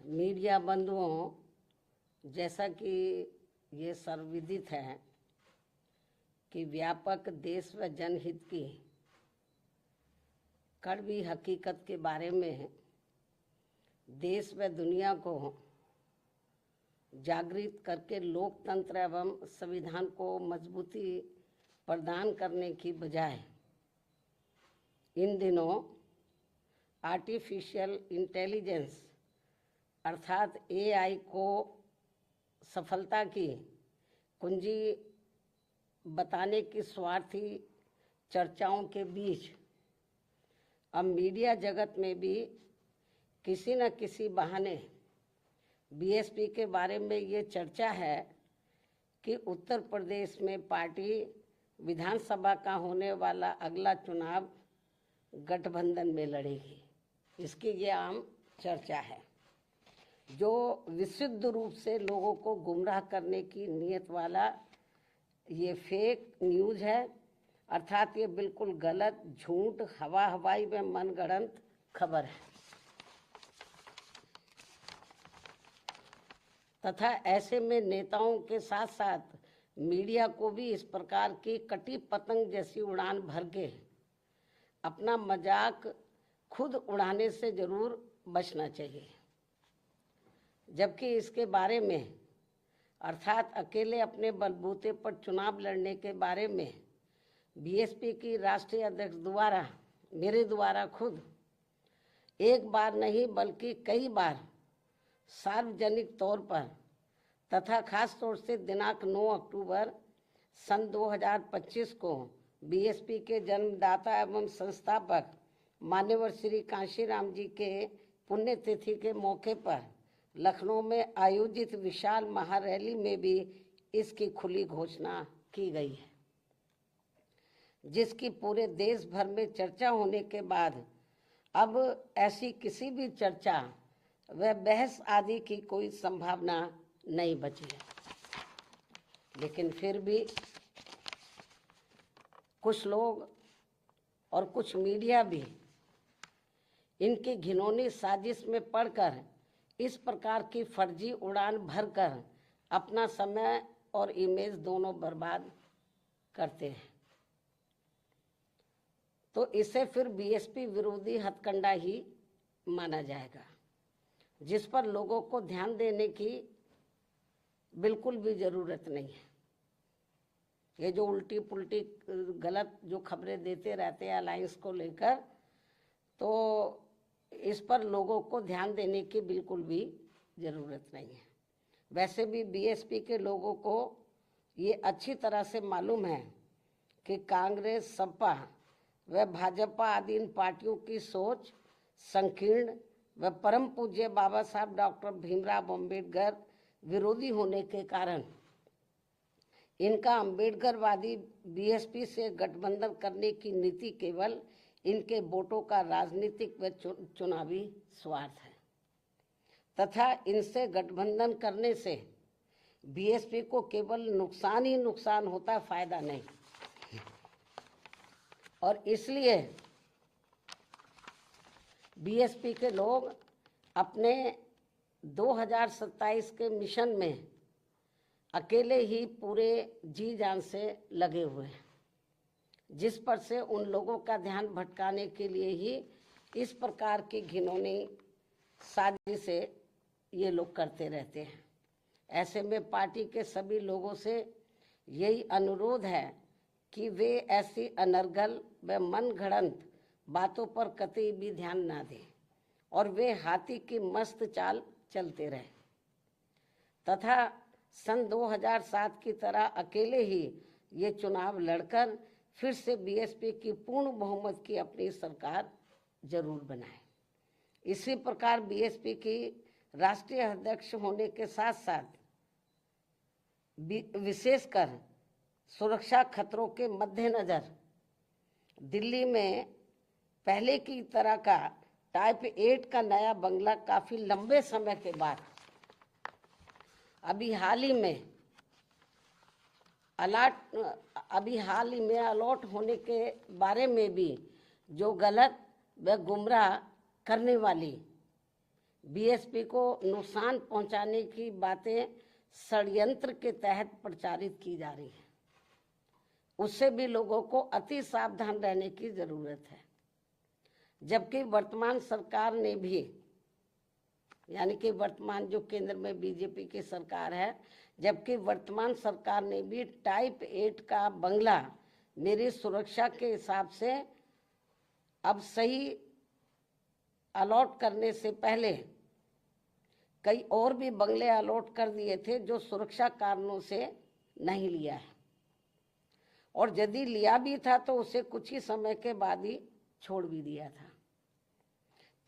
Media बंधुओं, जैसा कि ये सर्वविदित है कि व्यापक देश व जनहित की कड़वी हकीकत के बारे में देश व दुनिया को जागृत करके लोकतंत्र एवं संविधान को मजबूती प्रदान करने की बजाय इन दिनों आर्टिफिशियल इंटेलिजेंस अर्थात एआई को सफलता की कुंजी बताने की स्वार्थी चर्चाओं के बीच अब मीडिया जगत में भी किसी न किसी बहाने बीएसपी के बारे में ये चर्चा है कि उत्तर प्रदेश में पार्टी विधानसभा का होने वाला अगला चुनाव गठबंधन में लड़ेगी। इसकी ये आम चर्चा है, जो विशुद्ध रूप से लोगों को गुमराह करने की नीयत वाला ये फेक न्यूज़ है। अर्थात ये बिल्कुल गलत, झूठ, हवाई में मनगढ़ंत खबर है तथा ऐसे में नेताओं के साथ साथ मीडिया को भी इस प्रकार की कटी पतंग जैसी उड़ान भर के अपना मजाक खुद उड़ाने से जरूर बचना चाहिए। जबकि इसके बारे में अर्थात अकेले अपने बलबूते पर चुनाव लड़ने के बारे में बीएसपी की राष्ट्रीय अध्यक्ष द्वारा मेरे द्वारा खुद एक बार नहीं बल्कि कई बार सार्वजनिक तौर पर तथा खास तौर से दिनांक 9 अक्टूबर सन 2025 को बीएसपी के जन्मदाता एवं संस्थापक मान्यवर श्री कांशीराम जी के पुण्यतिथि के मौके पर लखनऊ में आयोजित विशाल महारैली में भी इसकी खुली घोषणा की गई है, जिसकी पूरे देश भर में चर्चा होने के बाद अब ऐसी किसी भी चर्चा व बहस आदि की कोई संभावना नहीं बची है। लेकिन फिर भी कुछ लोग और कुछ मीडिया भी इनकी घिनौनी साजिश में पड़कर इस प्रकार की फर्जी उड़ान भरकर अपना समय और इमेज दोनों बर्बाद करते हैं, तो इसे फिर बीएसपी विरोधी हथकंडा ही माना जाएगा, जिस पर लोगों को ध्यान देने की बिल्कुल भी ज़रूरत नहीं है। ये जो उल्टी पुल्टी गलत जो खबरें देते रहते हैं अलायंस को लेकर, तो इस पर लोगों को ध्यान देने की बिल्कुल भी ज़रूरत नहीं है। वैसे भी बीएसपी के लोगों को ये अच्छी तरह से मालूम है कि कांग्रेस, सपा व भाजपा आदि इन पार्टियों की सोच संकीर्ण व परम पूज्य बाबा साहब डॉक्टर भीमराव अम्बेडकर विरोधी होने के कारण इनका अम्बेडकरवादी बीएसपी से गठबंधन करने की नीति केवल इनके वोटों का राजनीतिक व चुनावी स्वार्थ है तथा इनसे गठबंधन करने से बीएसपी को केवल नुकसान ही नुकसान होता है, फायदा नहीं। और इसलिए बीएसपी के लोग अपने 2027 के मिशन में अकेले ही पूरे जी जान से लगे हुए हैं, जिस पर से उन लोगों का ध्यान भटकाने के लिए ही इस प्रकार की घिनौनी साजिशें ये लोग करते रहते हैं। ऐसे में पार्टी के सभी लोगों से यही अनुरोध है कि वे ऐसी अनर्गल व मनगढ़ंत बातों पर कतई भी ध्यान ना दें और वे हाथी की मस्त चाल चलते रहें तथा सन 2007 की तरह अकेले ही ये चुनाव लड़कर फिर से बीएसपी की पूर्ण बहुमत की अपनी सरकार जरूर बनाए। इसी प्रकार बीएसपी की राष्ट्रीय अध्यक्ष होने के साथ साथ विशेषकर सुरक्षा खतरों के मद्देनजर दिल्ली में पहले की तरह का टाइप 8 का नया बंगला काफी लंबे समय के बाद अभी हाल ही में अलॉट होने के बारे में भी जो गलत व गुमराह करने वाली बीएसपी को नुकसान पहुंचाने की बातें षड्यंत्र के तहत प्रचारित की जा रही है, उससे भी लोगों को अति सावधान रहने की जरूरत है। जबकि वर्तमान सरकार ने भी, यानी कि वर्तमान जो केंद्र में बीजेपी की सरकार है, जबकि वर्तमान सरकार ने भी टाइप 8 का बंगला मेरी सुरक्षा के हिसाब से अब सही अलॉट करने से पहले कई और भी बंगले अलॉट कर दिए थे जो सुरक्षा कारणों से नहीं लिया है, और यदि लिया भी था तो उसे कुछ ही समय के बाद ही छोड़ भी दिया था।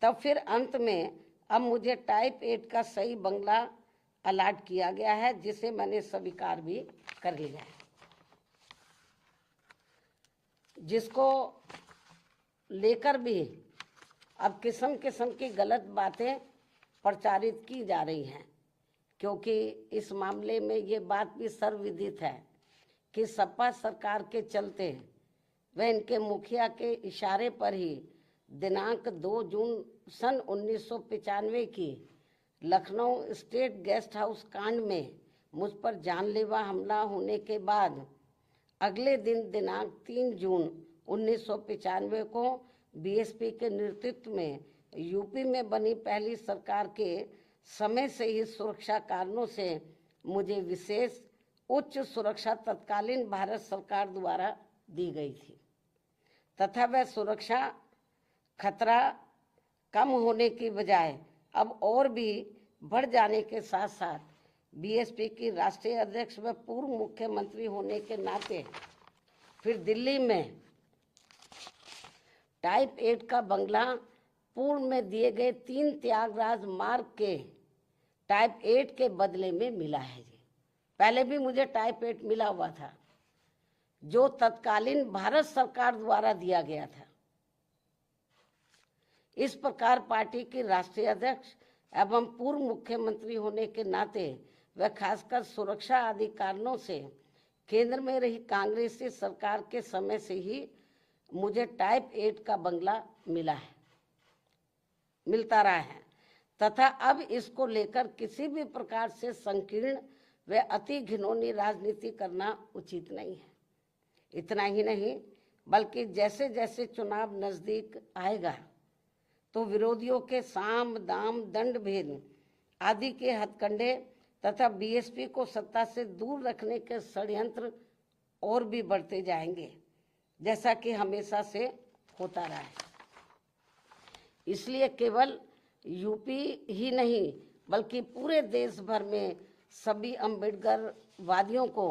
तब फिर अंत में अब मुझे टाइप 8 का सही बंगला अलॉट किया गया है, जिसे मैंने स्वीकार भी कर लिया है। जिसको लेकर भी अब किस्म किस्म की गलत बातें प्रचारित की जा रही हैं, क्योंकि इस मामले में ये बात भी सर्वविदित है कि सपा सरकार के चलते व इनके मुखिया के इशारे पर ही दिनांक 2 जून सन 1995 की लखनऊ स्टेट गेस्ट हाउस कांड में मुझ पर जानलेवा हमला होने के बाद अगले दिन दिनांक 3 जून 1995 को बीएसपी के नेतृत्व में यूपी में बनी पहली सरकार के समय से ही सुरक्षा कारणों से मुझे विशेष उच्च सुरक्षा तत्कालीन भारत सरकार द्वारा दी गई थी, तथा वह सुरक्षा खतरा कम होने की बजाय अब और भी बढ़ जाने के साथ साथ बीएसपी की राष्ट्रीय अध्यक्ष व पूर्व मुख्यमंत्री होने के नाते फिर दिल्ली में टाइप 8 का बंगला पूर्व में दिए गए 3 त्यागराज मार्ग के टाइप 8 के बदले में मिला है जी। पहले भी मुझे टाइप 8 मिला हुआ था जो तत्कालीन भारत सरकार द्वारा दिया गया था। इस प्रकार पार्टी की राष्ट्रीय अध्यक्ष एवं पूर्व मुख्यमंत्री होने के नाते व खासकर सुरक्षा आदि कारणों से केंद्र में रही कांग्रेसी सरकार के समय से ही मुझे टाइप 8 का बंगला मिलता रहा है, तथा अब इसको लेकर किसी भी प्रकार से संकीर्ण व अति घिनौनी राजनीति करना उचित नहीं है। इतना ही नहीं बल्कि जैसे जैसे चुनाव नजदीक आएगा तो विरोधियों के साम दाम दंड भेद आदि के हथकंडे तथा बीएसपी को सत्ता से दूर रखने के षड्यंत्र और भी बढ़ते जाएंगे, जैसा कि हमेशा से होता रहा है। इसलिए केवल यूपी ही नहीं बल्कि पूरे देश भर में सभी अम्बेडकर वादियों को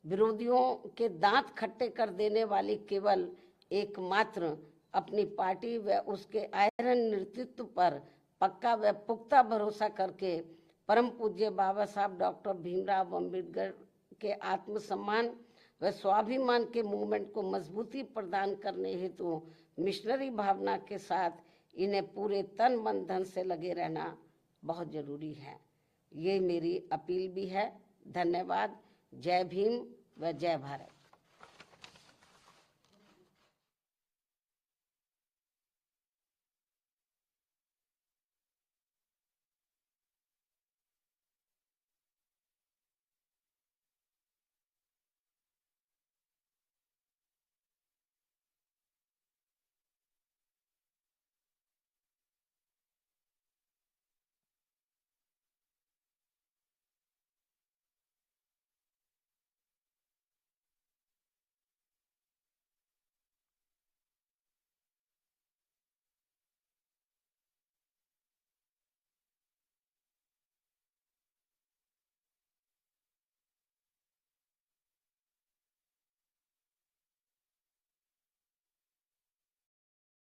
विरोधियों के दांत खट्टे कर देने वाली केवल एकमात्र अपनी पार्टी व उसके आयरन नेतृत्व पर पक्का व पुख्ता भरोसा करके परम पूज्य बाबा साहब डॉक्टर भीमराव अम्बेडकर के आत्मसम्मान व स्वाभिमान के मूवमेंट को मजबूती प्रदान करने हेतु मिशनरी भावना के साथ इन्हें पूरे तन मन धन से लगे रहना बहुत जरूरी है। ये मेरी अपील भी है। धन्यवाद। जय भीम व जय भारत।